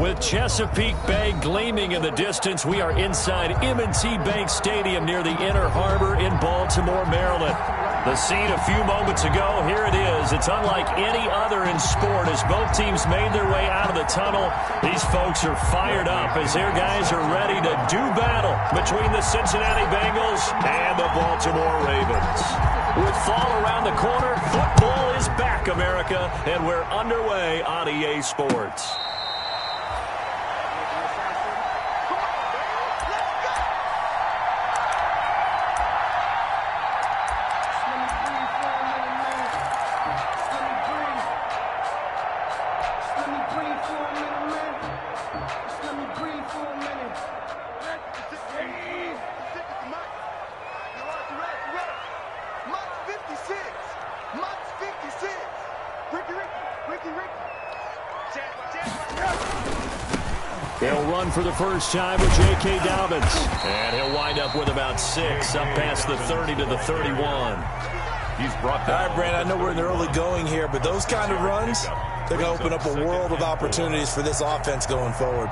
With Chesapeake Bay gleaming in the distance, we are inside M&T Bank Stadium near the Inner Harbor in Baltimore, Maryland. The scene a few moments ago, here it is. It's unlike any other in sport as both teams made their way out of the tunnel. These folks are fired up as their guys are ready to do battle between the Cincinnati Bengals and the Baltimore Ravens. With fall around the corner, football is back, America, and we're underway on EA Sports. He'll run for the first time with J.K. Dobbins. And he'll wind up with about 6, up past the 30 to the 31. He's brought down. All right, Brand, I know we're in the early going here, but those kind of runs, they're going to open up a world of opportunities for this offense going forward.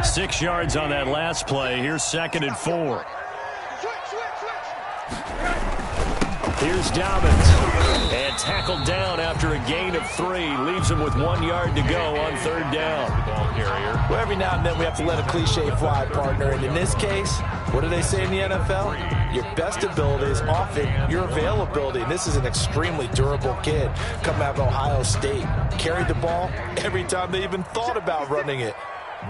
Six yards on that last play. Here's 2nd and 4. Here's Dobbins. And tackled down after a gain of 3. Leaves him with 1 yard to go on 3rd down. Ball carrier. Well, every now and then we have to let a cliche fly, partner. And in this case, what do they say in the NFL? Your best ability is often your availability. And this is an extremely durable kid coming out of Ohio State. Carried the ball every time they even thought about running it.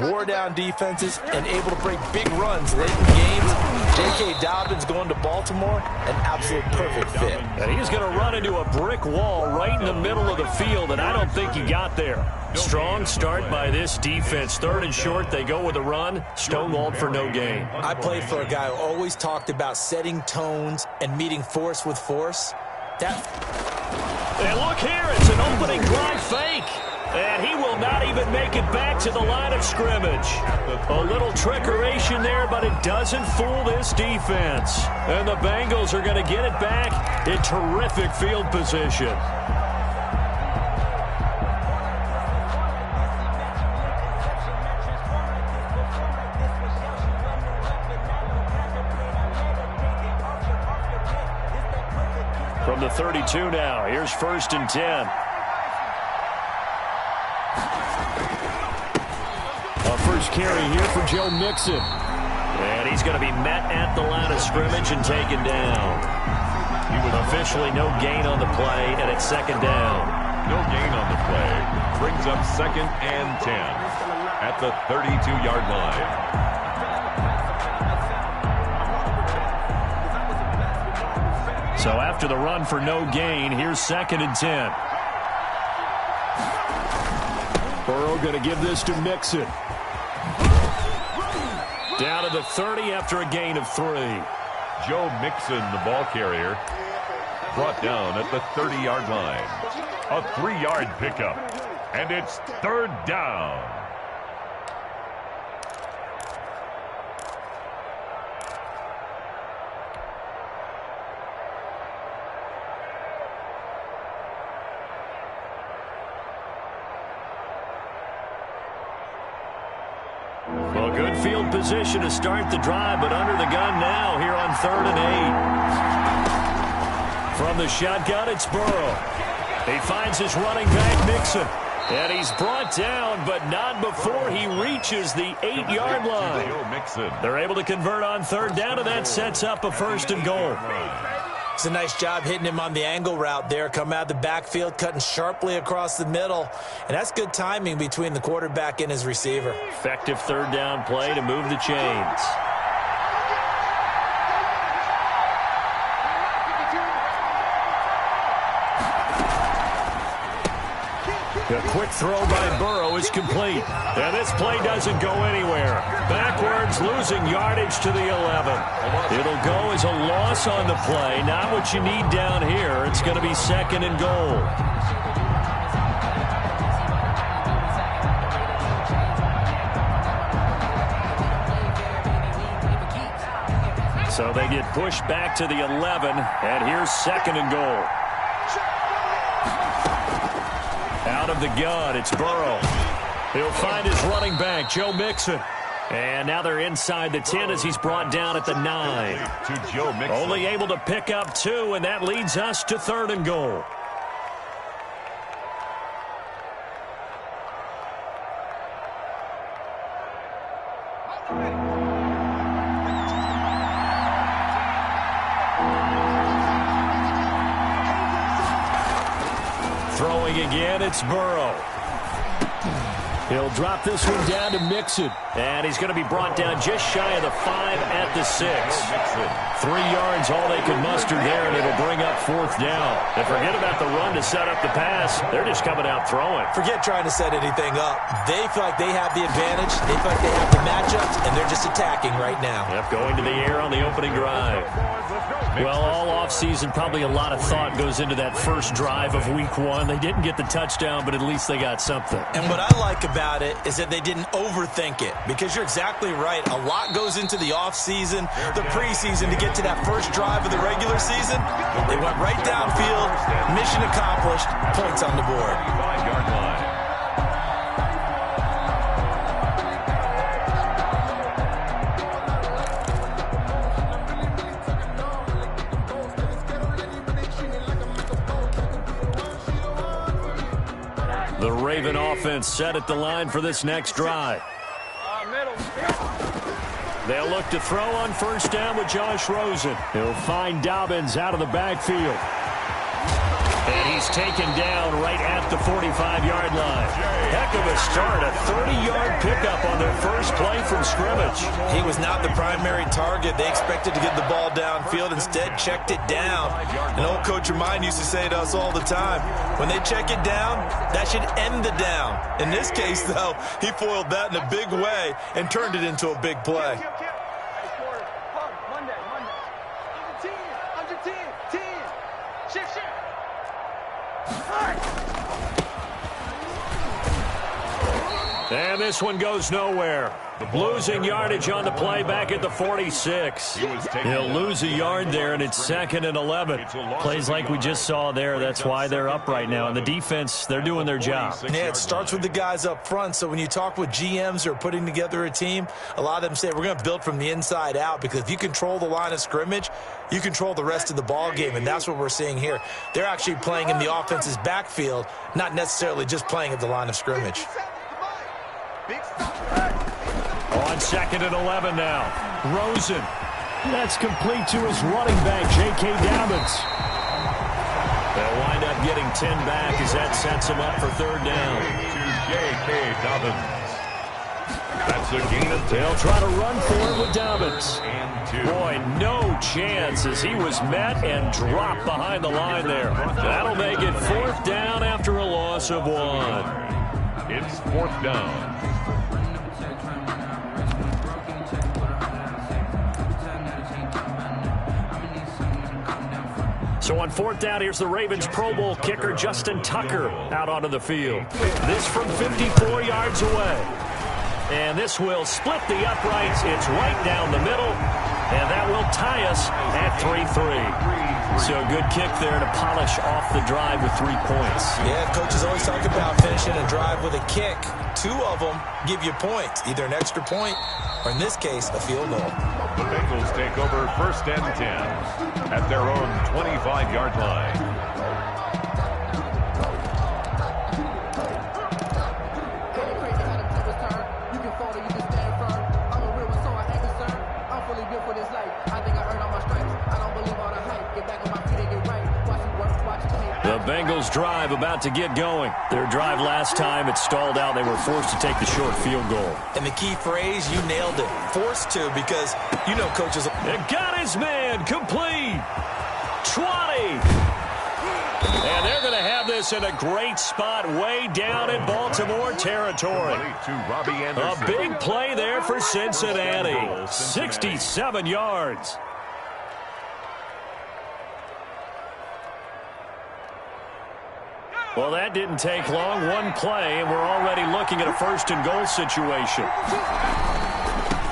Wore down defenses and able to break big runs late in games. J.K. Dobbins going to Baltimore, an absolute perfect fit. And he's going to run into a brick wall right in the middle of the field, and I don't think he got there. Strong start by this defense. 3rd and short, they go with a run. Stonewalled for no gain. I played for a guy who always talked about setting tones and meeting force with force. And look here, it's an opening drive fake. And he will not even make it back to the line of scrimmage. A little trickeration there, but it doesn't fool this defense. And the Bengals are going to get it back in terrific field position. From the 32 now, here's 1st and 10. First carry here for Joe Mixon. And he's going to be met at the line of scrimmage and taken down. Officially no gain on the play, and it's 2nd down. No gain on the play. Brings up 2nd and 10 at the 32-yard line. So after the run for no gain, here's 2nd and 10. Burrow going to give this to Mixon. Down to the 30 after a gain of 3. Joe Mixon, the ball carrier, brought down at the 30-yard line. A 3-yard pickup, and it's 3rd down. Well, good field position to start the drive, but under the gun now here on 3rd and 8. From the shotgun, it's Burrow. He finds his running back, Mixon. And he's brought down, but not before he reaches the 8-yard line. They're able to convert on 3rd down, and that sets up a 1st and goal. It's a nice job hitting him on the angle route there. Come out of the backfield, cutting sharply across the middle. And that's good timing between the quarterback and his receiver. Effective 3rd down play to move the chains. The quick throw by Burrow is complete. And this play doesn't go anywhere. Backwards, losing yardage to the 11. It'll go as a loss on the play. Not what you need down here. It's going to be 2nd and goal. So they get pushed back to the 11, and here's 2nd and goal. Out of the gun, it's Burrow. He'll find his running back, Joe Mixon. And now they're inside the 10 as he's brought down at the 9. To Joe Mixon. Only able to pick up 2, and that leads us to 3rd and goal. Throwing again, it's Burrow. He'll drop this one down to Mixon. And he's going to be brought down just shy of the 5 at the 6. 3 yards, all they could muster there, and it'll bring up 4th down. And forget about the run to set up the pass. They're just coming out throwing. Forget trying to set anything up. They feel like they have the advantage. They feel like they have the matchups, and they're just attacking right now. Yep, going to the air on the opening drive. Well, all offseason, probably a lot of thought goes into that first drive of Week 1. They didn't get the touchdown, but at least they got something. And what I like about it is that they didn't overthink it, because you're exactly right. A lot goes into the offseason, the preseason, to get to that first drive of the regular season. They went right downfield, mission accomplished, points on the board. 5-yard line. The Raven offense set at the line for this next drive. They'll look to throw on 1st down with Josh Rosen. He'll find Dobbins out of the backfield. And he's taken down right at the 45-yard line. Heck of a start, a 30-yard pickup on their first play from scrimmage. He was not the primary target. They expected to get the ball downfield, instead checked it down. An old coach of mine used to say to us all the time, when they check it down, that should end the down. In this case, though, he foiled that in a big way and turned it into a big play. And this one goes nowhere. Losing yardage on the play back at the 46. He'll lose a yard there, and it's 2nd and 11. Plays like we just saw there. That's why they're up right now. And the defense, they're doing their job. Yeah, it starts with the guys up front. So when you talk with GMs who are putting together a team, a lot of them say, we're going to build from the inside out, because if you control the line of scrimmage, you control the rest of the ball game, and that's what we're seeing here. They're actually playing in the offense's backfield, not necessarily just playing at the line of scrimmage. On 2nd and 11 now. Rosen. That's complete to his running back, J.K. Dobbins. They'll wind up getting 10 back as that sets him up for 3rd down. To J.K. Dobbins. That's a gain of 10. They'll try to run for it with Dobbins. Boy, no chance as he was met and dropped behind the line there. That'll make it 4th down after a loss of 1. It's 4th down. So on 4th down, here's the Ravens Pro Bowl kicker, Justin Tucker, out onto the field. This from 54 yards away. And this will split the uprights. It's right down the middle. And that will tie us at 3-3. So a good kick there to polish off the drive with 3 points. Yeah, coaches always talk about finishing a drive with a kick. 2 of them give you points, either an extra point or, in this case, a field goal. The Bengals take over 1st and 10 at their own 25-yard line. The Bengals drive about to get going. Their drive last time, it stalled out. They were forced to take the short field goal. And the key phrase, you nailed it. Forced to, because you know coaches. And got his man complete. 20. And they're going to have have this in a great spot way down in Baltimore territory. A big play there for Cincinnati. 67 yards. Well, that didn't take long. One play, and we're already looking at a first-and-goal situation.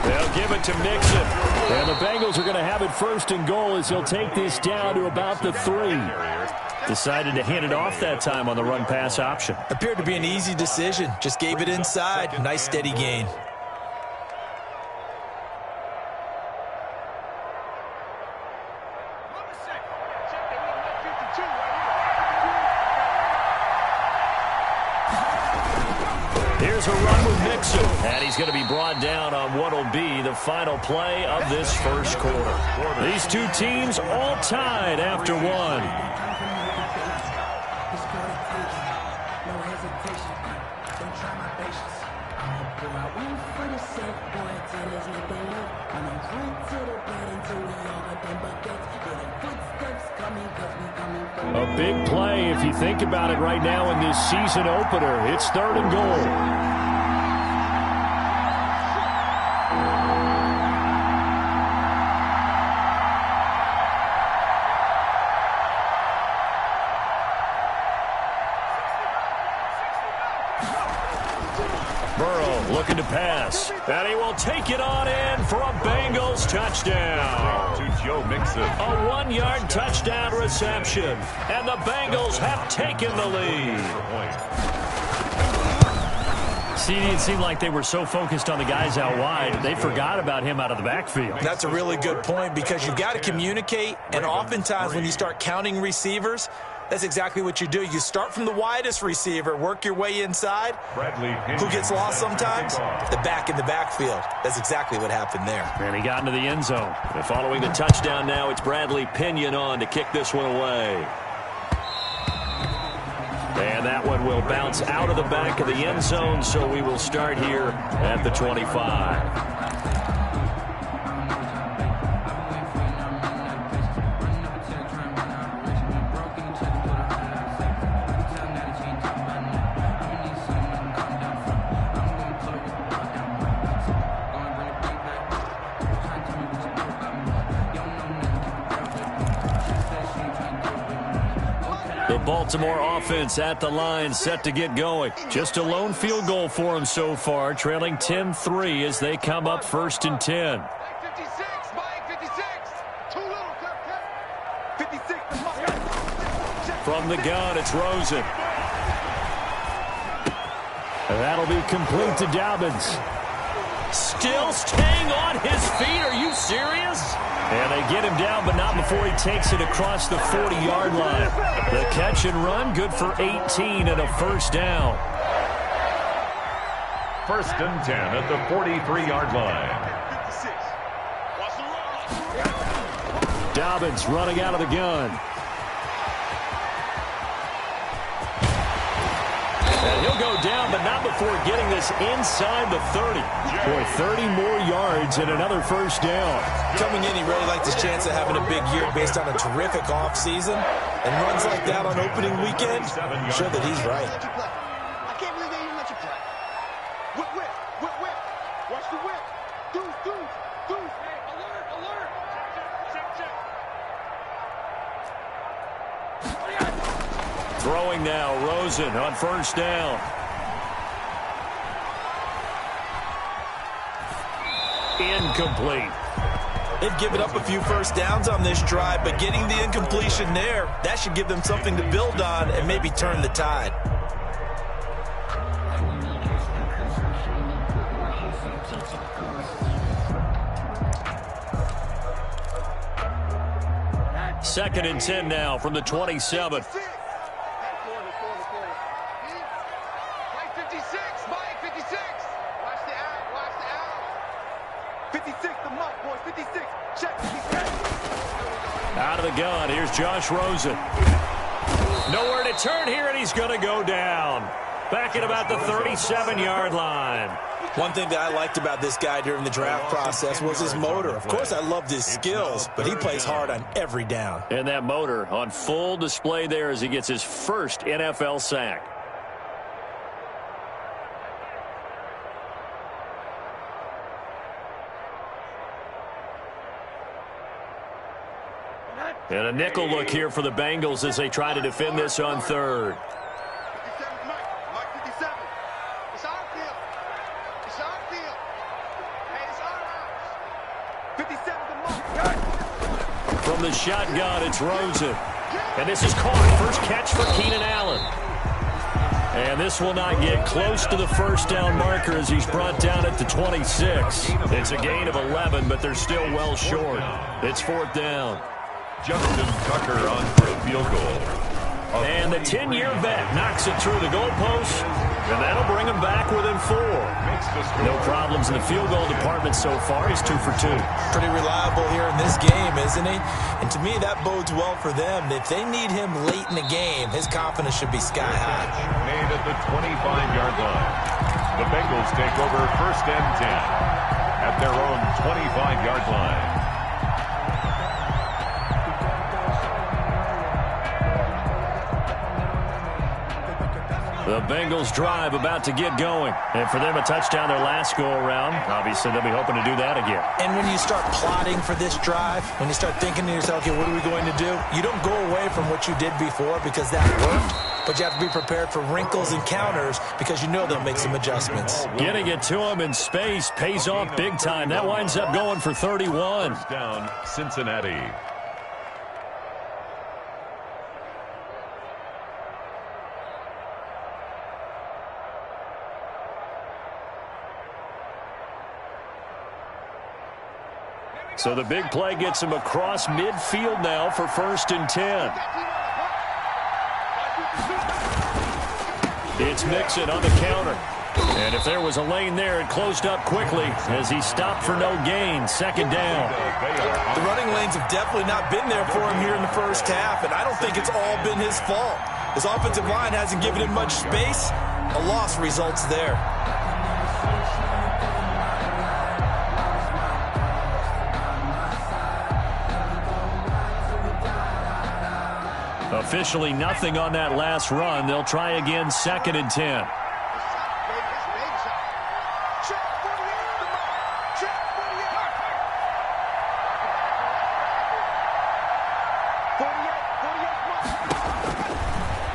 They'll give it to Mixon. And the Bengals are going to have it first and goal as he'll take this down to about the 3. Decided to hand it off that time on the run-pass option. Appeared to be an easy decision. Just gave it inside. Nice, steady gain. Here's a run with Mixon. And he's going to be brought down on what will be the final play of this first quarter. These two teams all tied after one. A big play if you think about it right now in this season opener. It's 3rd and goal. Looking to pass. And he will take it on in for a Bengals touchdown. To Joe Mixon. A 1-yard touchdown reception. And the Bengals have taken the lead. See, it seemed like they were so focused on the guys out wide, they forgot about him out of the backfield. That's a really good point because you've got to communicate, and oftentimes when you start counting receivers, that's exactly what you do. You start from the widest receiver, work your way inside. Who gets lost sometimes? The back in the backfield. That's exactly what happened there. And he got into the end zone. And following the touchdown now, it's Bradley Pinion on to kick this one away. And that one will bounce out of the back of the end zone, so we will start here at the 25. Baltimore offense at the line, set to get going. Just a lone field goal for them so far, trailing 10-3 as they come up 1st and 10. From the gun, it's Rosen. And that'll be complete to Dobbins. Still staying on his feet. Are you serious? And they get him down, but not before he takes it across the 40-yard line. The catch and run, good for 18 and a first down. 1st and 10 at the 43-yard line. Dobbins running out of the gun. And he'll go down, but not before getting this inside the 30. Boy, 30 more yards and another first down. Coming in, he really liked his chance of having a big year based on a terrific offseason. And runs like that on opening weekend show that he's right. I can't believe they even let you play. Whip, whip, whip, whip. Watch the whip. Deuce, deuce, deuce. Hey, alert, alert. Check, check, check. Throwing now, Rosen on first down. Incomplete. They've given up a few first downs on this drive, but getting the incompletion there, that should give them something to build on and maybe turn the tide. Second and 10 now from the 27. Out of the gun, here's Josh Rosen. Nowhere to turn here, and he's going to go down. Back at about the 37-yard line. One thing that I liked about this guy during the draft process was his motor. Of course, I loved his skills, but he plays hard on every down. And that motor on full display there as he gets his first NFL sack. And a nickel look here for the Bengals as they try to defend this on third. 57 is Mike 57. It's our field. It's our field. Hey, it's our house. 57 is Mike. From the shotgun, it's Rosen. And this is caught. First catch for Keenan Allen. And this will not get close to the first down marker as he's brought down at the 26. It's a gain of 11, but they're still well short. It's fourth down. Justin Tucker on for a field goal. And the 10-year vet knocks it through the goalpost, and that'll bring him back within 4. No problems in the field goal department so far. He's 2 for 2. Pretty reliable here in this game, isn't he? And to me, that bodes well for them. If they need him late in the game, his confidence should be sky high. Made at the 25-yard line. The Bengals take over first and 10 at their own 25-yard line. The Bengals drive about to get going. And for them, a touchdown their last go-around. Obviously, they'll be hoping to do that again. And when you start plotting for this drive, when you start thinking to yourself, okay, what are we going to do? You don't go away from what you did before because that worked. But you have to be prepared for wrinkles and counters because you know they'll make some adjustments. Getting it to him in space pays off big time. That winds up going for 31. First down, Cincinnati. So the big play gets him across midfield now for first and 10. It's Mixon on the counter. And if there was a lane there, it closed up quickly as he stopped for no gain. Second down. The running lanes have definitely not been there for him here in the first half, and I don't think it's all been his fault. His offensive line hasn't given him much space. A loss results there. Officially nothing on that last run. They'll try again, second and 10.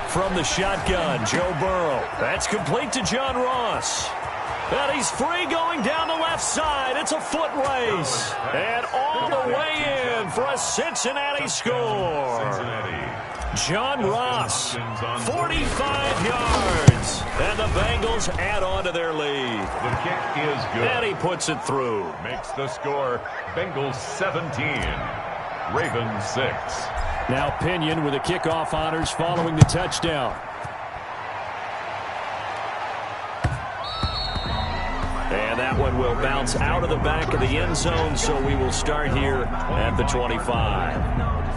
From the shotgun, Joe Burrow. That's complete to John Ross. And he's free going down the left side. It's a foot race. And all the way in for a Cincinnati score. John Ross, 45 yards. And the Bengals add on to their lead. The kick is good. And he puts it through. Makes the score Bengals 17, Ravens 6. Now Pinion with the kickoff honors following the touchdown. And that one will bounce out of the back of the end zone, so we will start here at the 25.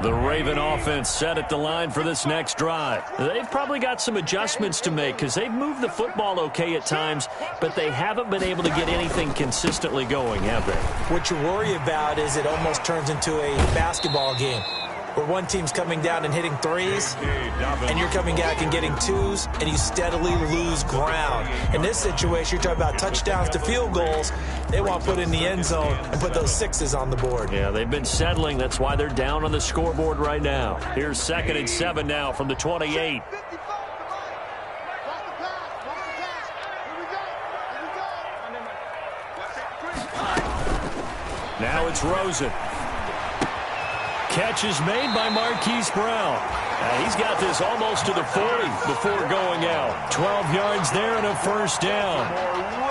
The Raven offense set at the line for this next drive. They've probably got some adjustments to make because they've moved the football okay at times, but they haven't been able to get anything consistently going, have they? What you worry about is it almost turns into a basketball game where one team's coming down and hitting threes, and you're coming back and getting twos, and you steadily lose ground. In this situation, you're talking about touchdowns to field goals. They want to put in the end zone and put those sixes on the board. Yeah, they've been settling. That's why they're down on the scoreboard right now. Here's second and 7 now from the 28. Now it's Rosen. Catch is made by Marquise Brown. He's got this almost to the 40 before going out. 12 yards there and a first down.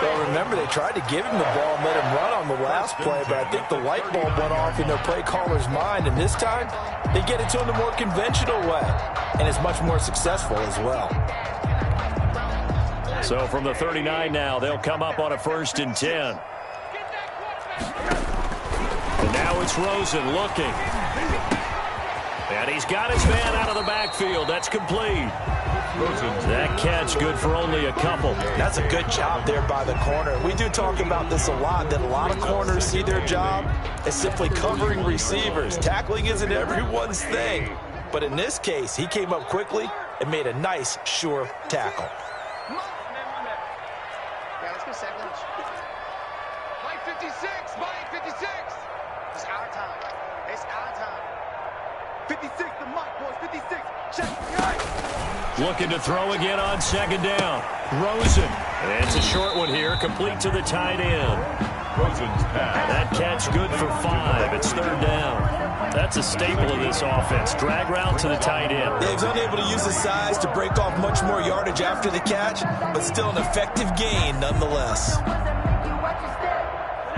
Well, remember, they tried to give him the ball and let him run on the last play, but I think the light bulb went off in their play caller's mind, and this time they get it to him the more conventional way, and it's much more successful as well. So from the 39 now, they'll come up on a first and 10. And now it's Rosen looking. And he's got his man out of the backfield. That's complete. That catch good for only a couple. That's a good job there by the corner. We do talk about this a lot, that a lot of corners see their job as simply covering receivers. Tackling isn't everyone's thing. But in this case, he came up quickly and made a nice, sure tackle. Yeah, let's go second. Mike 56, Mike 56. It's our time. It's our time. 56 to Mike, boys, 56. Check. Looking to throw again on second down. Rosen. And it's a short one here, complete to the tight end. Rosen's pass. That catch good for 5. It's third down. That's a staple of this offense. Drag route to the tight end. Yeah, he's unable to use his size to break off much more yardage after the catch, but still an effective gain nonetheless.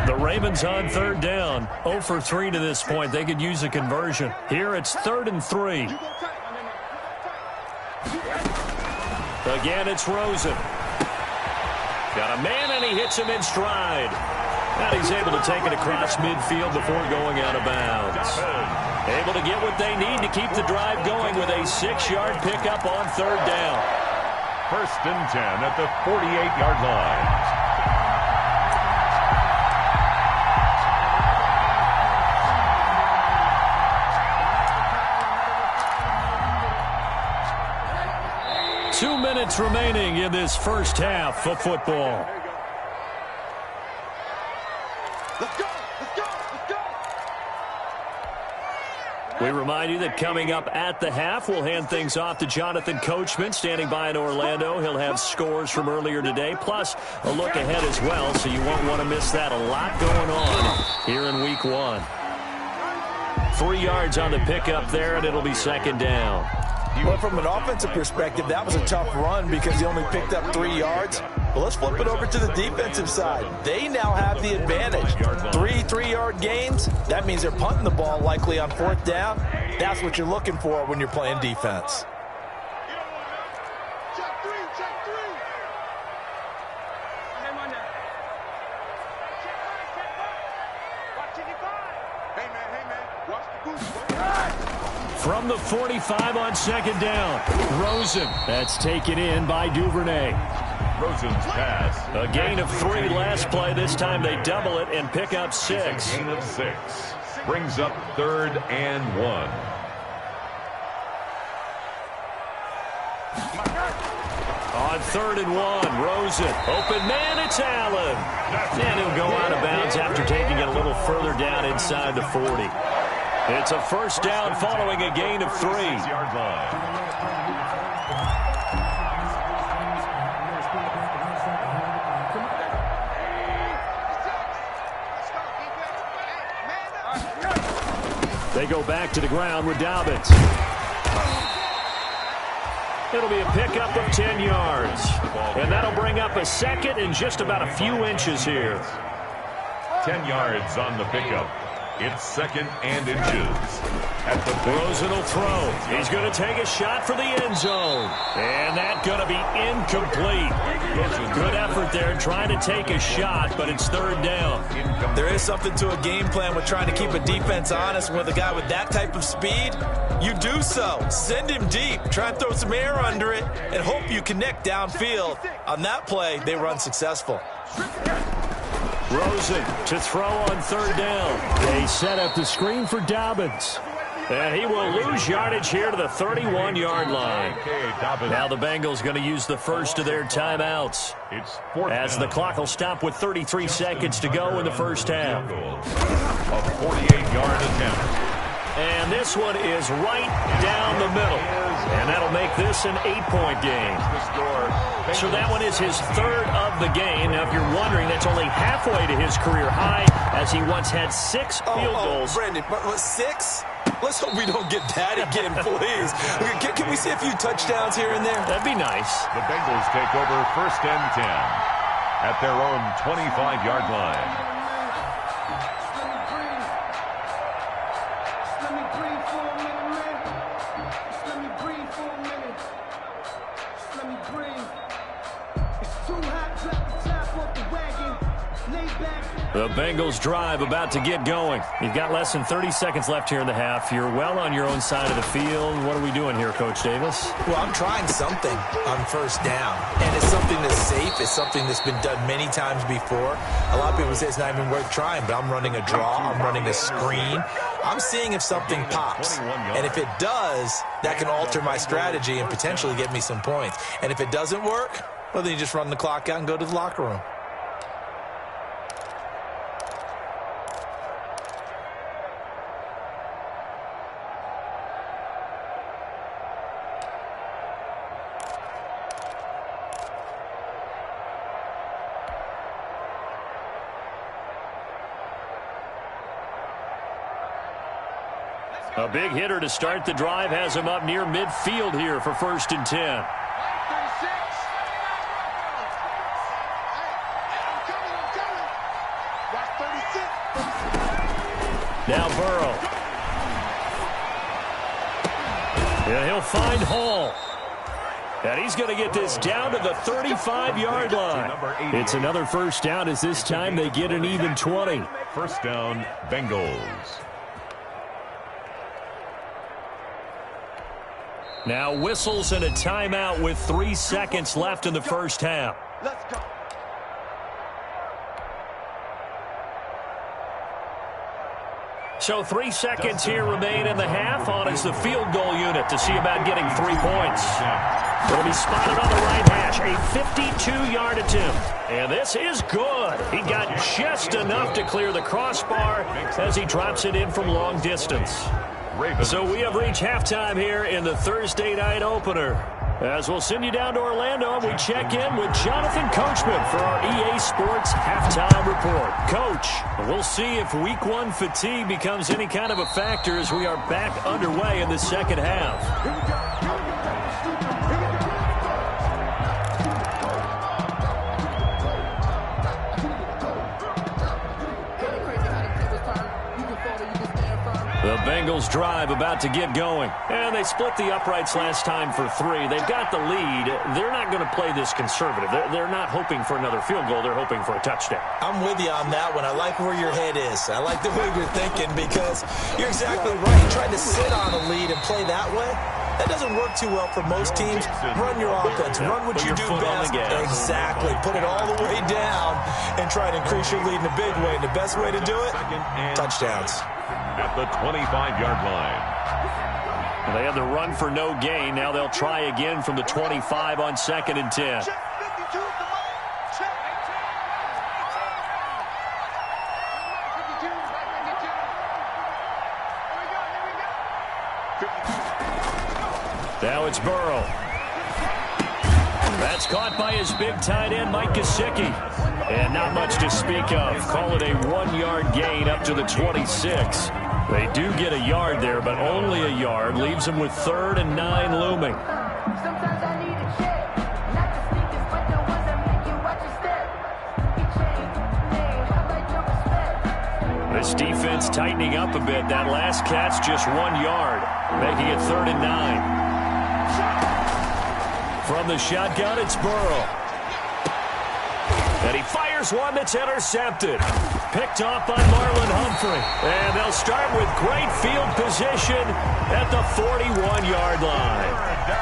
The Ravens on third down. 0 for 3 to this point. They could use a conversion. Here it's 3rd and 3. Again, it's Rosen. Got a man, and he hits him in stride. And he's able to take it across midfield before going out of bounds. Able to get what they need to keep the drive going with a 6-yard pickup on third down. 1st and 10 at the 48-yard line. Two minutes remaining in this first half of football. Let's go, let's go, let's go. We remind you that coming up at the half, we'll hand things off to Jonathan Coachman, standing by in Orlando. He'll have scores from earlier today, plus a look ahead as well, so you won't want to miss that. A lot going on here in week 1. 3 yards on the pickup there, and it'll be second down. Well, from an offensive perspective, that was a tough run because he only picked up 3 yards. But let's flip it over to the defensive side. They now have the advantage. 3 3-yard gains. That means they're punting the ball likely on 4th down. That's what you're looking for when you're playing defense. Check 3, check 3. Watch 85. Hey, man, watch the goose. From the 45 on second down, Rosen. That's taken in by Duvernay. Rosen's pass. A gain of 3 last play. This time they double it and pick up 6. Gain of 6. Brings up 3rd and 1. On 3rd and 1, Rosen. Open man, it's Allen. And he'll go out of bounds after taking it a little further down inside the 40. It's a first down following a gain of 3. 6-yard line. They go back to the ground with Dobbins. It'll be a pickup of 10 yards. And that'll bring up a second and just about a few inches here. 10 yards on the pickup. It's 2nd and inches. At the Rosen will throw. He's going to take a shot for the end zone. And that's going to be incomplete. Good effort there trying to take a shot, but it's 3rd down. There is something to a game plan with trying to keep a defense honest. With a guy with that type of speed, you do so. Send him deep. Try and throw some air under it and hope you connect downfield. On that play, they run successful. Rosen to throw on 3rd down. They set up the screen for Dobbins. And he will lose yardage here to the 31-yard line. Now the Bengals going to use the first of their timeouts. It's 4th as the clock will stop with 33 seconds to go in the first half. A 48-yard attempt. And this one is right down the middle. And that'll make this an 8-point game. So that one is his 3rd of the game. Now, if you're wondering, that's only halfway to his career high, as he once had 6 field goals. Brandon, 6? Let's hope we don't get that again, please. Can we see a few touchdowns here and there? That'd be nice. The Bengals take over 1st and 10 at their own 25-yard line. It's too hot, drop the top off the wagon. Lay back, The Bengals drive about to get going. You've got less than 30 seconds left here in the half. You're well on your own side of the field. What are we doing here, Coach Davis? Well, I'm trying something on first down, and it's something that's safe. It's something that's been done many times before. A lot of people say it's not even worth trying, but I'm running a draw. I'm running a screen. I'm seeing if something pops, and if it does, that can alter my strategy and potentially get me some points. And if it doesn't work, well, then you just run the clock out and go to the locker room. A big hitter to start the drive has him up near midfield here for 1st and 10. Now Burrow. And he'll find Hall. And he's going to get this down to the 35-yard line. It's another first down as this time they get an even 20. First down, Bengals. Now whistles and a timeout with 3 seconds left in the first half. Let's go. So 3 seconds here remain in the half. On is the field goal unit to see about getting 3 points. It'll be spotted on the right hash. A 52-yard attempt. And this is good. He got just enough to clear the crossbar as he drops it in from long distance. So we have reached halftime here in the Thursday night opener. As we'll send you down to Orlando, we check in with Jonathan Coachman for our EA Sports Halftime Report. Coach, we'll see if Week 1 fatigue becomes any kind of a factor as we are back underway in the second half. The Bengals drive about to get going. And they split the uprights last time for 3. They've got the lead. They're not going to play this conservative. They're not hoping for another field goal. They're hoping for a touchdown. I'm with you on that one. I like where your head is. I like the way you're thinking because you're exactly right. Trying to sit on a lead and play that way, that doesn't work too well for most teams. Run your offense. Run what you do best. Exactly. Put it all the way down and try to increase your lead in a big way. And the best way to do it, touchdowns. At the 25-yard line. They had the run for no gain. Now they'll try again from the 25 on 2nd and 10. Now it's Burrow. That's caught by his big tight end, Mike Gesicki. And not much to speak of. Call it a 1-yard gain up to the 26. They do get a yard there, but only a yard. Leaves them with 3rd and 9 looming. This defense tightening up a bit. That last catch just 1 yard, making it 3rd and 9. From the shotgun, it's Burrow. And he fires one that's intercepted. Picked off by Marlon Humphrey. And they'll start with great field position at the 41-yard line.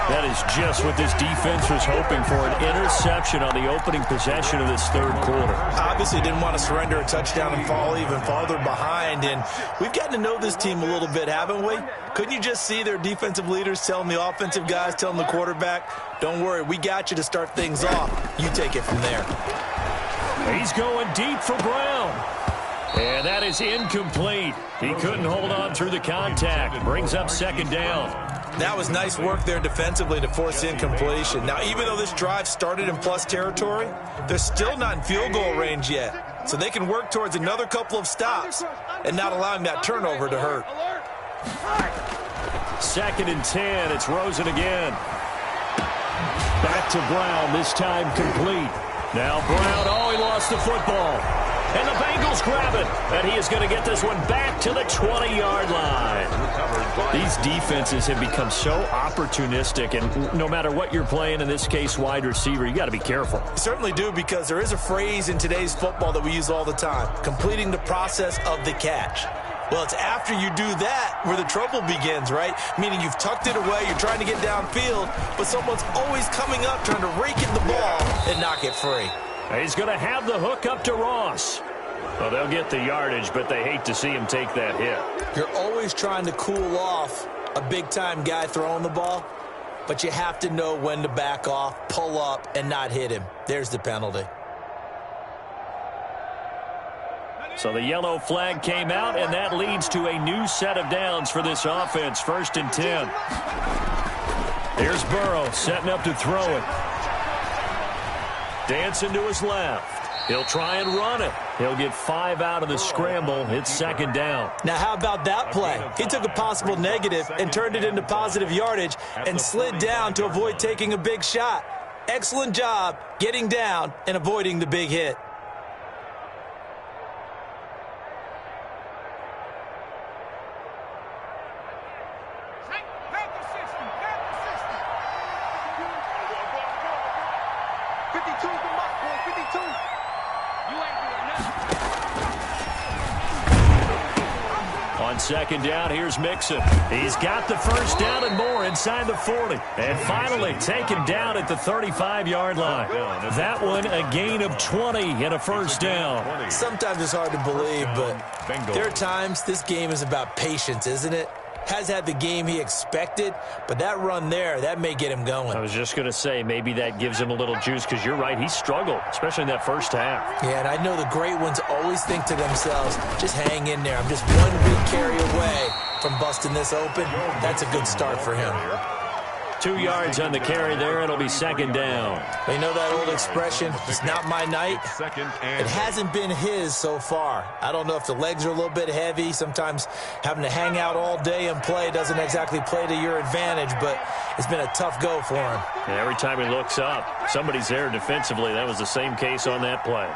That is just what this defense was hoping for, an interception on the opening possession of this 3rd quarter. Obviously didn't want to surrender a touchdown and fall even farther behind. And we've gotten to know this team a little bit, haven't we? Couldn't you just see their defensive leaders telling the offensive guys, telling the quarterback, don't worry, we got you to start things off. You take it from there. He's going deep for Brown. And that is incomplete. He couldn't hold on through the contact. Brings up 2nd down. That was nice work there defensively to force incompletion. Now, even though this drive started in plus territory, they're still not in field goal range yet. So they can work towards another couple of stops and not allowing that turnover to hurt. 2nd and 10. It's Rosen again. Back to Brown, this time complete. Now Brown, he lost the football. And the Bengals grab it. And he is going to get this one back to the 20-yard line. These defenses have become so opportunistic, and no matter what you're playing, in this case, wide receiver, you got to be careful. You certainly do, because there is a phrase in today's football that we use all the time: completing the process of the catch. Well, it's after you do that where the trouble begins, right? Meaning you've tucked it away, you're trying to get downfield, but someone's always coming up trying to rake in the ball and knock it free. He's going to have the hook up to Ross. Well, they'll get the yardage, but they hate to see him take that hit. You're always trying to cool off a big-time guy throwing the ball, but you have to know when to back off, pull up, and not hit him. There's the penalty. So the yellow flag came out, and that leads to a new set of downs for this offense. 1st and 10. Here's Burrow setting up to throw it. Dancing to his left. He'll try and run it. He'll get 5 out of the scramble. It's 2nd down. Now, how about that play? He took a possible negative and turned it into positive yardage and slid down to avoid taking a big shot. Excellent job getting down and avoiding the big hit. On 2nd down, here's Mixon. He's got the 1st down and more inside the 40. And finally taken down at the 35-yard line. That one a gain of 20 and a 1st down. Sometimes it's hard to believe, but there are times this game is about patience, isn't it? Has had the game he expected, but that run there, that may get him going. I was just going to say, maybe that gives him a little juice, because you're right, he struggled, especially in that 1st half. Yeah, and I know the great ones always think to themselves, just hang in there. I'm just one big carry away from busting this open. That's a good start for him. 2 yards on the carry there. It'll be 2nd down. Well, you know that old expression, it's not my night? It hasn't been his so far. I don't know if the legs are a little bit heavy. Sometimes having to hang out all day and play doesn't exactly play to your advantage, but it's been a tough go for him. And every time he looks up, somebody's there defensively. That was the same case on that play.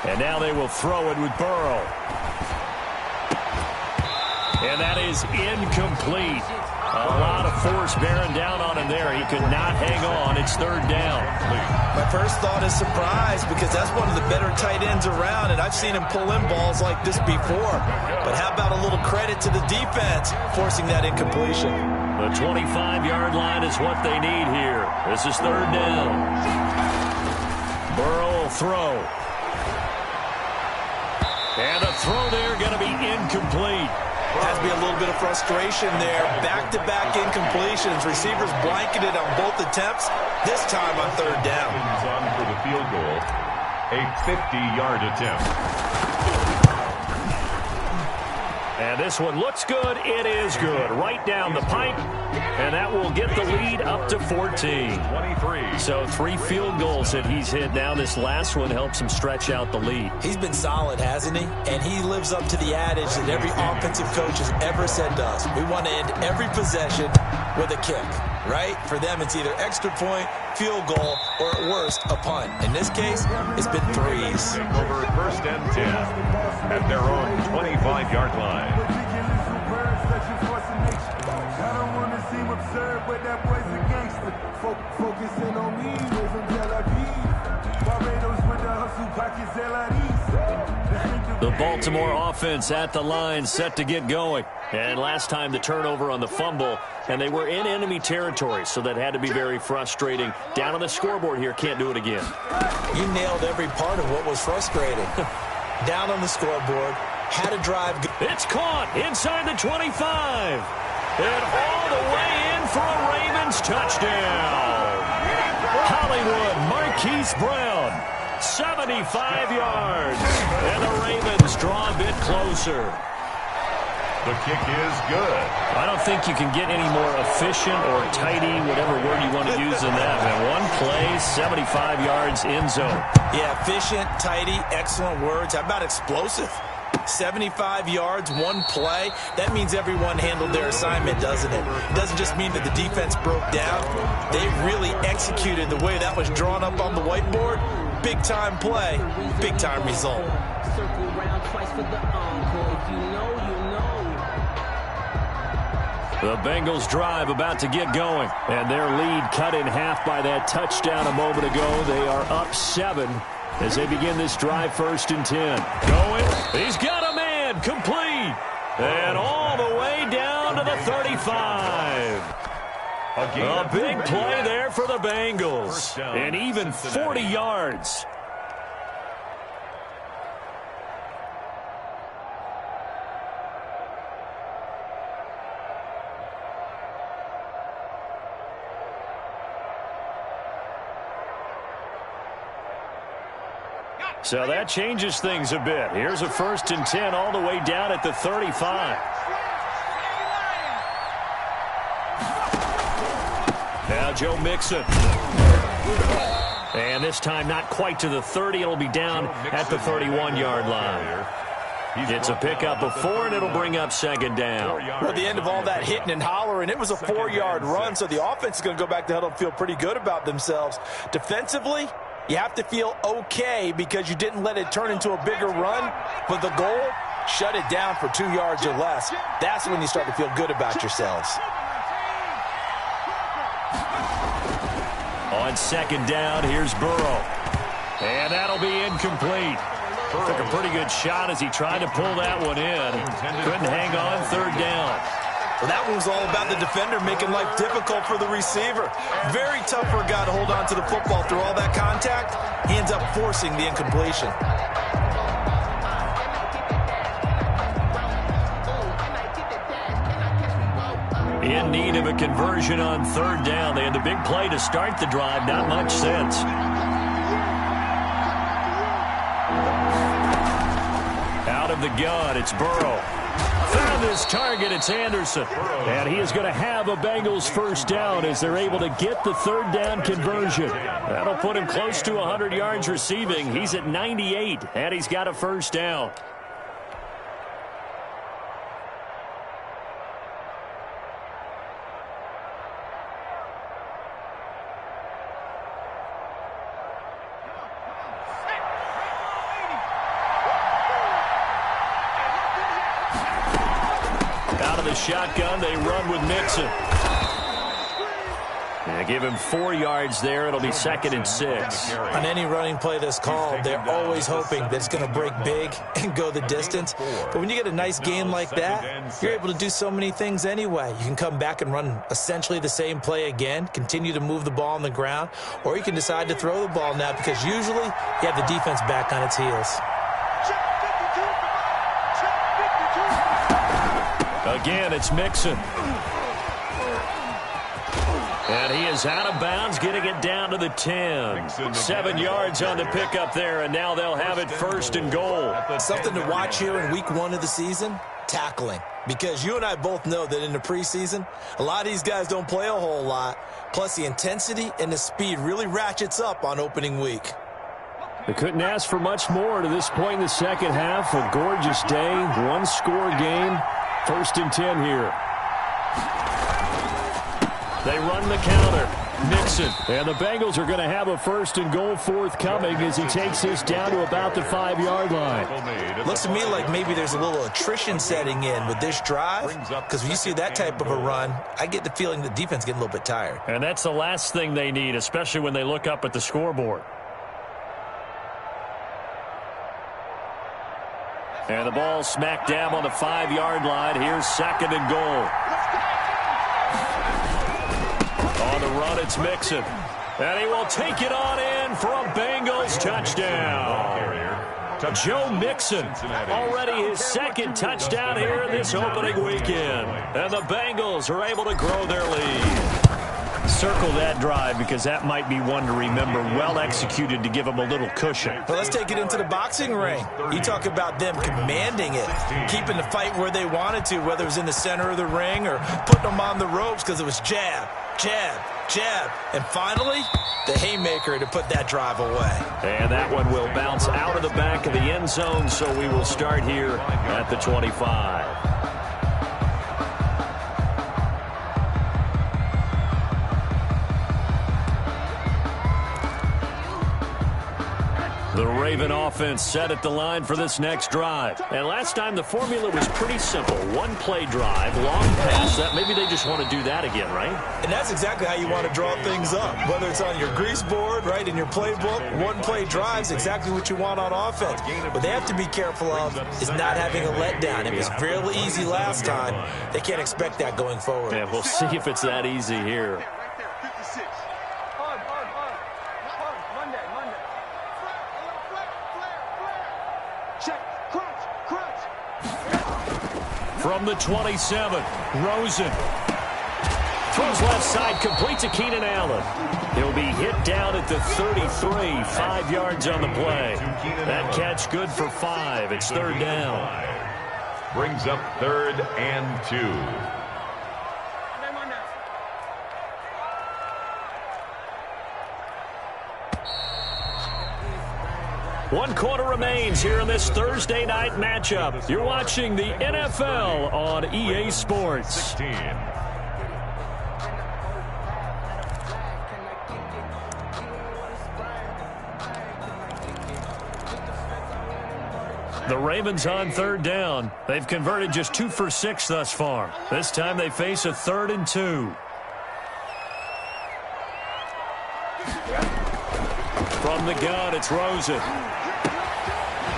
And now they will throw it with Burrow. And that is incomplete. A lot of force bearing down on him there. He could not hang on. It's 3rd down. My first thought is surprise, because that's one of the better tight ends around, and I've seen him pull in balls like this before. But how about a little credit to the defense forcing that incompletion? The 25-yard line is what they need here. This is 3rd down. Burrow will throw. And a throw there going to be incomplete. Has to be a little bit of frustration there. Back-to-back incompletions. Receivers blanketed on both attempts. This time on 3rd down. On for the field goal. A 50-yard attempt. And this one looks good. It is good. Right down the pipe. And that will get the lead up to 14. 23. So 3 field goals that he's hit now. This last one helps him stretch out the lead. He's been solid, hasn't he? And he lives up to the adage that every offensive coach has ever said to us. We want to end every possession with a kick, right? For them, it's either extra point, field goal, or at worst, a punt. In this case, it's been 3s. Over 1st and 10 at their own 25-yard line. The Baltimore offense at the line, set to get going. And last time the turnover on the fumble, and they were in enemy territory, so that had to be very frustrating. Down on the scoreboard here, can't do it again. You nailed every part of what was frustrating. Down on the scoreboard, had a drive. It's caught inside the 25. And all the way in for a Ravens touchdown. Hollywood Marquise Brown, 75 yards. And the Ravens draw a bit closer. The kick is good. I don't think you can get any more efficient or tidy, whatever word you want to use in that. Man, one play, 75 yards, end zone. Yeah, efficient, tidy, excellent words. How about explosive? 75 yards, one play. That means everyone handled their assignment, doesn't it? It doesn't just mean that the defense broke down. They really executed the way that was drawn up on the whiteboard. big-time play, big-time result. Circle round twice for the encore. If you know, you know. The Bengals drive about to get going, and their lead cut in half by that touchdown a moment ago. They are up 7 as they begin this drive, 1st and 10. Going, he's got a man, complete, and all the way down to the 35. A big play there for the Bengals, and even 40 yards. So that changes things a bit. Here's a 1st and 10 all the way down at the 35. Now Joe Mixon. And this time not quite to the 30. It'll be down at the 31-yard line. It's a pickup of 4, and it'll bring up 2nd down. Well, at the end of all that hitting and hollering, it was a 4-yard run, so the offense is going to go back to huddle and feel pretty good about themselves. Defensively, you have to feel okay because you didn't let it turn into a bigger run, but the goal, shut it down for 2 yards or less. That's when you start to feel good about yourselves. On 2nd down, here's Burrow. And that'll be incomplete. Took a pretty good shot as he tried to pull that one in. Couldn't hang on, 3rd down. Well, that one was all about the defender making life difficult for the receiver. Very tough for a guy to hold on to the football through all that contact. He ends up forcing the incompletion. In need of a conversion on 3rd down. They had the big play to start the drive. Not much sense. Out of the gun, it's Burrow. Found his target, it's Anderson. And he is going to have a Bengals 1st down as they're able to get the 3rd down conversion. That'll put him close to 100 yards receiving. He's at 98, and he's got a 1st down. Shotgun, they run with Mixon. And give him 4 yards there. It'll be 2nd and 6. On any running play that's called, they're always hoping that it's going to break big and go the distance. But when you get a nice game like that, you're able to do so many things anyway. You can come back and run essentially the same play again, continue to move the ball on the ground, or you can decide to throw the ball now because usually you have the defense back on its heels. Again, it's Mixon. And he is out of bounds, getting it down to the 10. 7 yards on the pickup there, and now they'll have it 1st and goal. Something to watch here in week 1 of the season, tackling. Because you and I both know that in the preseason, a lot of these guys don't play a whole lot. Plus, the intensity and the speed really ratchets up on opening week. They couldn't ask for much more to this point in the second half. A gorgeous day, 1-score game. 1st and 10 here. They run the counter. Mixon. And the Bengals are going to have a 1st and goal forthcoming as he takes this down to about the 5-yard line. Looks to me like maybe there's a little attrition setting in with this drive. Because when you see that type of a run, I get the feeling the defense getting a little bit tired. And that's the last thing they need, especially when they look up at the scoreboard. And the ball smack dab on the 5-yard line. Here's 2nd and goal. On the run, it's Mixon. And he will take it on in for a Bengals touchdown. Joe Mixon, already his 2nd touchdown here in this opening weekend. And the Bengals are able to grow their lead. Circle that drive because that might be one to remember. Well executed to give them a little cushion. Well, let's take it into the boxing ring. You talk about them commanding it, keeping the fight where they wanted to, whether it was in the center of the ring or putting them on the ropes because it was jab, jab, jab. And finally, the haymaker to put that drive away. And that one will bounce out of the back of the end zone, so we will start here at the 25. Raven offense set at the line for this next drive. And last time the formula was pretty simple. One-play drive, long pass. Maybe they just want to do that again, right? And that's exactly how you want to draw things up. Whether it's on your grease board, right, in your playbook, one-play drives exactly what you want on offense. What they have to be careful of is not having a letdown. It was fairly easy last time. They can't expect that going forward. Yeah, we'll see if it's that easy here. Right there, 56. Hard. Monday. Flare. Check. Crunch. From the 27, Rosen. Throws left side, completes to Keenan Allen. He'll be hit down at the 33, 5 yards on the play. That catch good for 5. It's third down. Brings up 3rd and 2. One quarter remains here in this Thursday night matchup. You're watching the NFL on EA Sports. 16. The Ravens on third down. They've converted just 2 for 6 thus far. This time they face a 3rd and 2. From the gun, it's Rosen.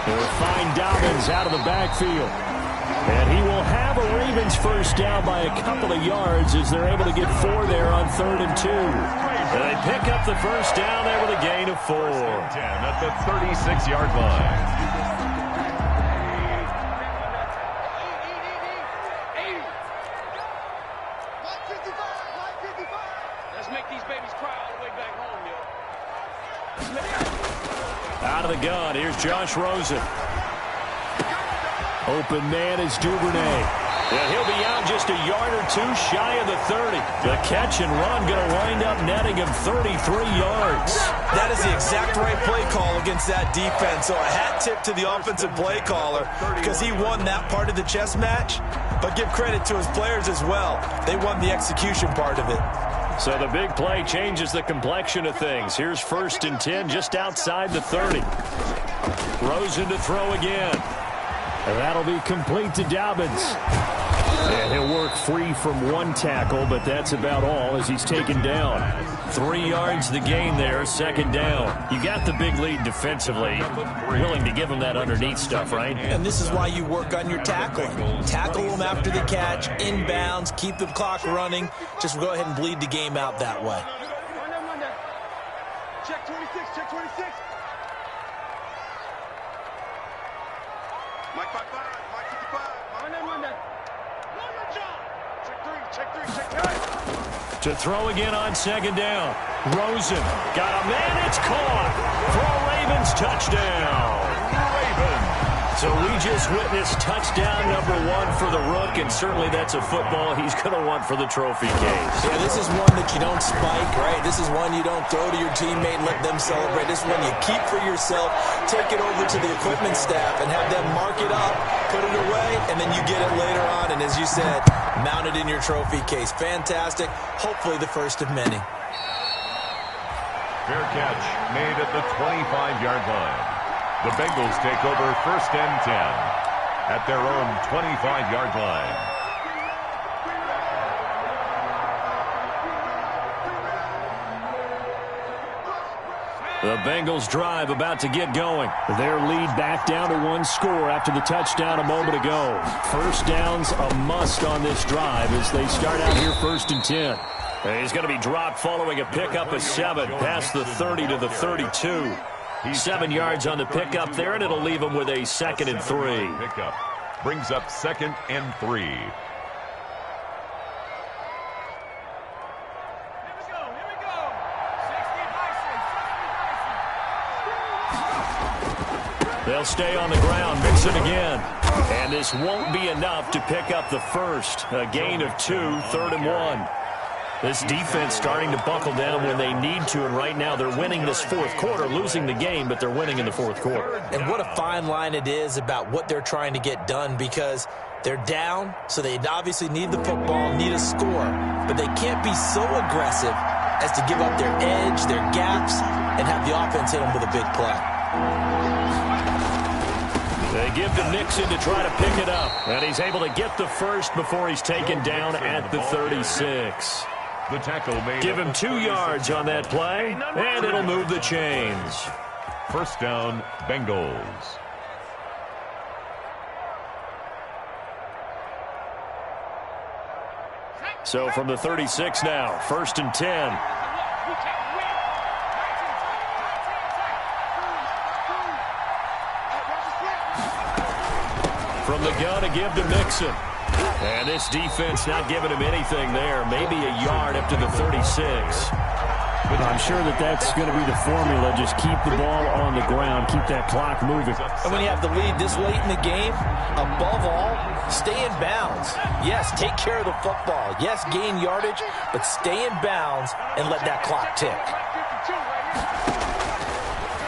They'll find Dobbins out of the backfield. And he will have a Ravens first down by a couple of yards as they're able to get 4 there on 3rd and 2. And they pick up the first down there with a gain of 4. 10 at the 36-yard line. Out of the gun, here's Josh Rosen. Open man is Duvernay. And he'll be out just a yard or 2 shy of the 30. The catch and run going to wind up netting him 33 yards. That is the exact right play call against that defense. So a hat tip to the offensive play caller because he won that part of the chess match. But give credit to his players as well. They won the execution part of it. So the big play changes the complexion of things. Here's 1st and 10 just outside the 30. Rosen to throw again. And that'll be complete to Dobbins. And he'll work free from 1 tackle, but that's about all as he's taken down. 3 yards the gain there, 2nd down. You got the big lead defensively. Willing to give him that underneath stuff, right? And this is why you work on your tackling. Tackle them after the catch, inbounds, keep the clock running. Just go ahead and bleed the game out that way. Check 26. Mike 55, Mike 55. Check 3. To throw again on 2nd down. Rosen got a man, it's caught. For a Ravens touchdown. So we just witnessed touchdown number 1 for the Rook, and certainly that's a football he's going to want for the trophy case. Yeah, this is one that you don't spike, right? This is one you don't throw to your teammate and let them celebrate. This is one you keep for yourself, take it over to the equipment staff and have them mark it up, put it away, and then you get it later on. And as you said, mount it in your trophy case. Fantastic. Hopefully the first of many. Fair catch made at the 25-yard line. The Bengals take over 1st and 10 at their own 25-yard line. The Bengals drive about to get going. Their lead back down to 1 score after the touchdown a moment ago. First down's a must on this drive as they start out here 1st and 10. And he's going to be dropped following a pickup of 7 past the 30 to the 32. 7 yards on the pickup there, and it'll leave him with a 2nd and 3. Pickup brings up 2nd and 3. They'll stay on the ground, mix it again. And this won't be enough to pick up the first. A gain of 2, 3rd and 1. This defense starting to buckle down when they need to, and right now they're winning this 4th quarter, losing the game, but they're winning in the 4th quarter. And what a fine line it is about what they're trying to get done because they're down, so they obviously need the football, need a score, but they can't be so aggressive as to give up their edge, their gaps, and have the offense hit them with a big play. They give to Mixon to try to pick it up. And he's able to get the first before he's taken down at the 36. The tackle made. Give him 2 yards on that play, and it'll move the chains. First down, Bengals. So from the 36 now, 1st and 10. From the gun to give to Mixon. And this defense not giving him anything there. Maybe a yard up to the 36. But I'm sure that's going to be the formula. Just keep the ball on the ground. Keep that clock moving. And when you have the lead this late in the game, above all, stay in bounds. Yes, take care of the football. Yes, gain yardage, but stay in bounds and let that clock tick.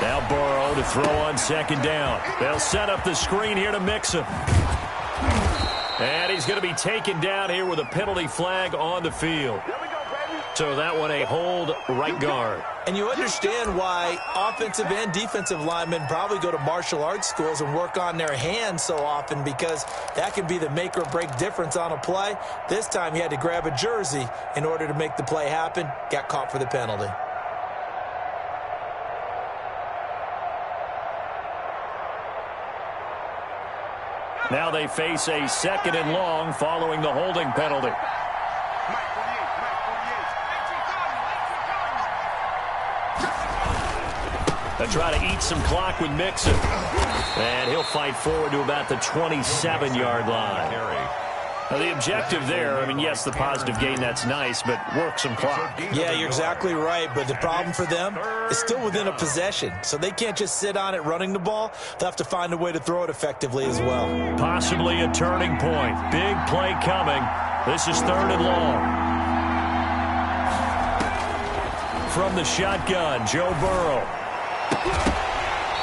Now Burrow to throw on 2nd down. They'll set up the screen here to Mixon. And he's going to be taken down here with a penalty flag on the field. So that one a hold right guard. And you understand why offensive and defensive linemen probably go to martial arts schools and work on their hands so often, because that can be the make or break difference on a play. This time he had to grab a jersey in order to make the play happen. Got caught for the penalty. Now they face a 2nd and long following the holding penalty. They try to eat some clock with Mixon. And he'll fight forward to about the 27-yard line. Now the objective there, I mean, yes, the positive gain, that's nice, but work some clock. Yeah, you're exactly right, but the problem for them is still within a possession, so they can't just sit on it running the ball. They'll have to find a way to throw it effectively as well. Possibly a turning point. Big play coming. This is 3rd and long. From the shotgun, Joe Burrow.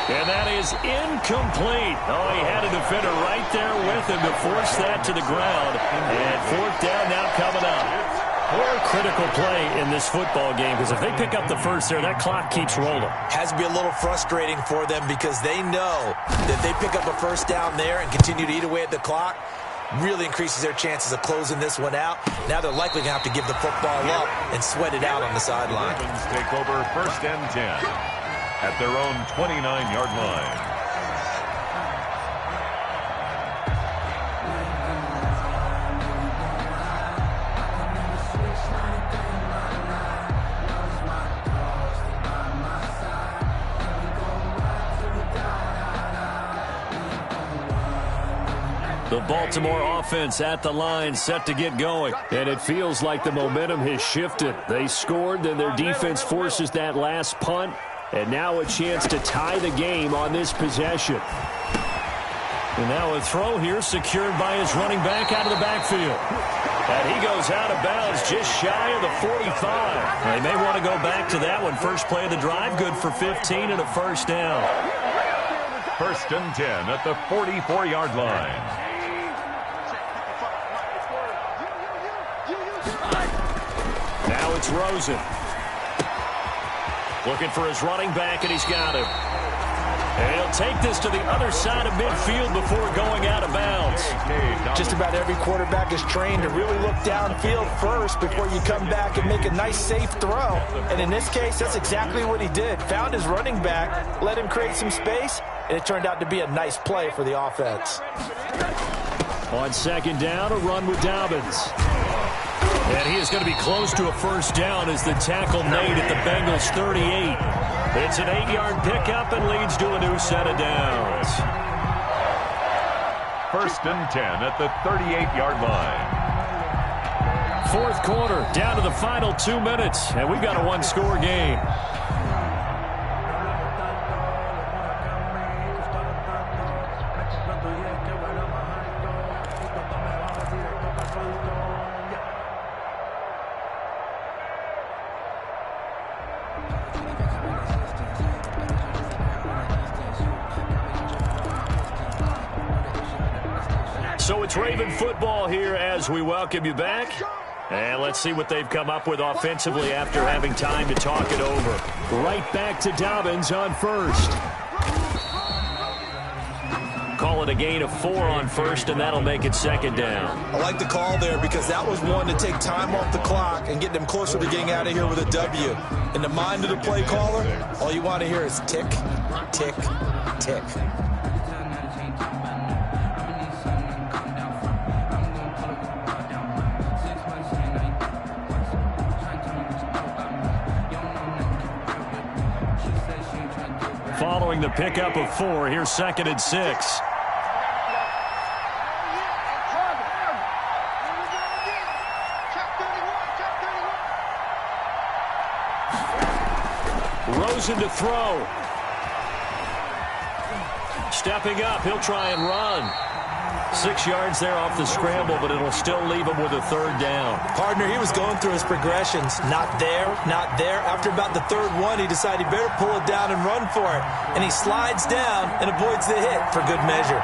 And that is incomplete. Oh, he had a defender right there with him to force that to the ground. And 4th down now coming up. More critical play in this football game, because if they pick up the first there, that clock keeps rolling. Has to be a little frustrating for them, because they know that they pick up a first down there and continue to eat away at the clock, really increases their chances of closing this one out. Now they're likely going to have to give the football up and sweat it out on the sideline. Ravens take over 1st and 10. At their own 29-yard line. The Baltimore offense at the line, set to get going. And it feels like the momentum has shifted. They scored, then their defense forces that last punt. And now a chance to tie the game on this possession. And now a throw here secured by his running back out of the backfield. And he goes out of bounds just shy of the 45. They may want to go back to that one. First play of the drive, good for 15 and a first down. 1st and 10 at the 44-yard line. Now it's Rosen. Looking for his running back, and he's got him. And he'll take this to the other side of midfield before going out of bounds. Just about every quarterback is trained to really look downfield first before you come back and make a nice, safe throw. And in this case, that's exactly what he did. Found his running back, let him create some space, and it turned out to be a nice play for the offense. On 2nd down, a run with Dobbins. And he is going to be close to a first down as the tackle made at the Bengals 38. It's an 8-yard pickup and leads to a new set of downs. 1st and 10 at the 38-yard line. 4th quarter, down to the final 2 minutes, and we've got a one-score game. So it's Raven football here as we welcome you back. And let's see what they've come up with offensively after having time to talk it over. Right back to Dobbins on 1st. Call call it a gain of 4 on first, and that'll make it second down. I like the call there because that was one to take time off the clock and get them closer to getting out of here with a W. In the mind of the play caller, all you want to hear is tick, tick, tick. Following the pickup of 4, here's 2nd and 6. Rosen to throw. Stepping up, he'll try and run. 6 yards there off the scramble, but it'll still leave him with a 3rd down. Partner, he was going through his progressions. Not there, not there. After about the 3rd one, he decided he better pull it down and run for it. And he slides down and avoids the hit for good measure.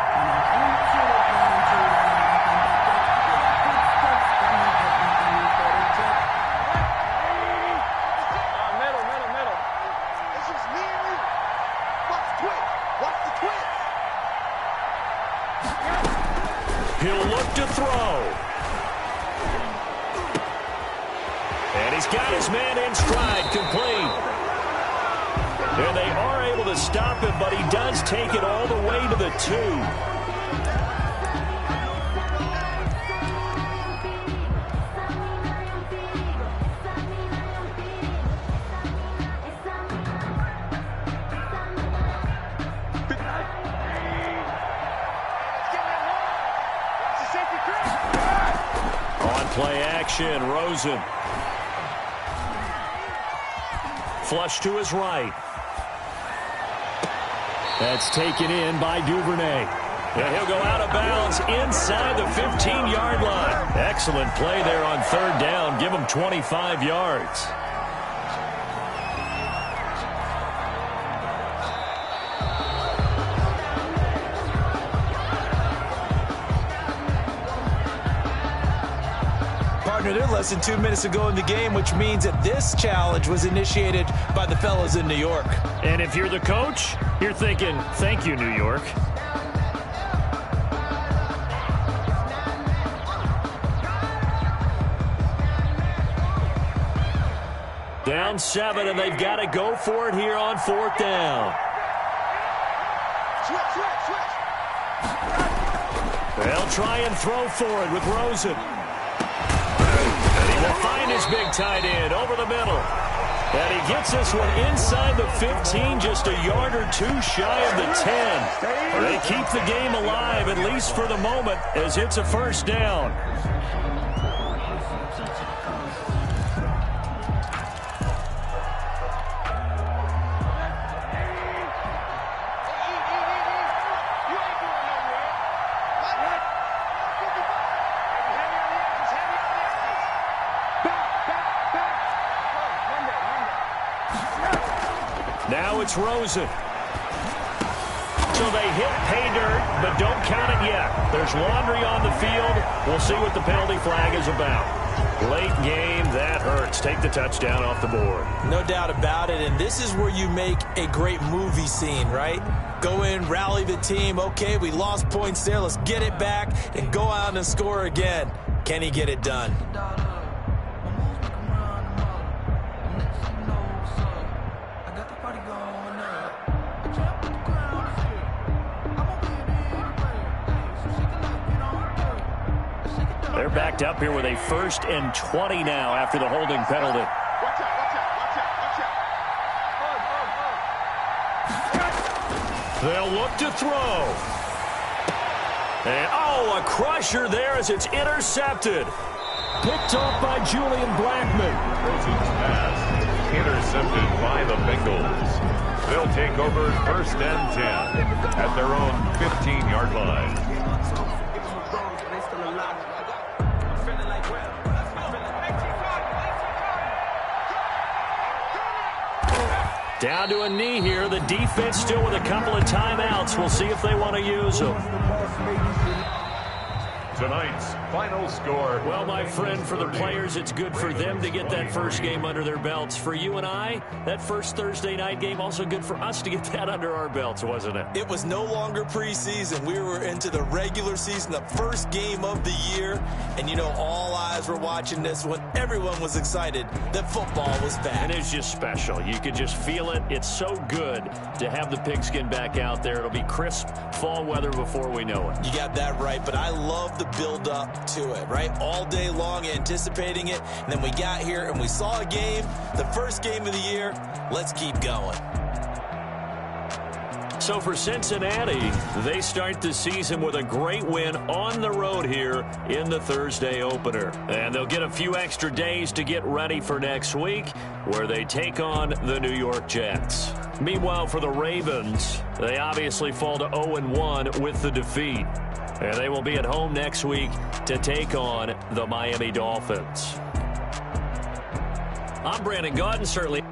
He'll look to throw. And he's got his man in stride, complete. And they are able to stop him, but he does take it all the way to the 2. Play action, Rosen. Flush to his right. That's taken in by Duvernay. And he'll go out of bounds inside the 15-yard line. Excellent play there on 3rd down. Give him 25 yards. They're less than 2 minutes ago in the game, which means that this challenge was initiated by the fellas in New York. And if you're the coach, you're thinking, thank you, New York. Down 7, and they've got to go for it here on 4th down. They'll try and throw for it with Rosen. Will find his big tight end over the middle. And he gets this one inside the 15, just a yard or 2 shy of the 10. They keep the game alive, at least for the moment, as it's a 1st down. Now it's Rosen. So they hit pay dirt, but don't count it yet. There's laundry on the field. We'll see what the penalty flag is about. Late game, that hurts. Take the touchdown off the board. No doubt about it, and this is where you make a great movie scene, right? Go in, rally the team. Okay, we lost points there. Let's get it back and go out and score again. Can he get it done? They're backed up here with a 1st and 20 now after the holding penalty. They'll look to throw. And, oh, a crusher there as it's intercepted. Picked off by Julian Blackman. Rosen's pass intercepted by the Bengals. They'll take over 1st and 10 at their own 15-yard line. Down to a knee here. The defense still with a couple of timeouts. We'll see if they want to use them. Tonight's final score. Well, my friend, for the players, it's good for them to get that first game under their belts. For you and I, that first Thursday night game, also good for us to get that under our belts, wasn't it? It was no longer preseason. We were into the regular season, the first game of the year. And, you know, all eyes were watching this when everyone was excited that football was back. And it's just special. You could just feel it. It's so good to have the pigskin back out there. It'll be crisp fall weather before we know it. You got that right, but I love the build up to it, right? All day long anticipating it, and then we got here and we saw a game, the first game of the year. Let's keep going. So for Cincinnati, they start the season with a great win on the road here in the Thursday opener. And they'll get a few extra days to get ready for next week, where they take on the New York Jets. Meanwhile, for the Ravens, they obviously fall to 0-1 with the defeat. And they will be at home next week to take on the Miami Dolphins. I'm Brandon Gaudin, certainly.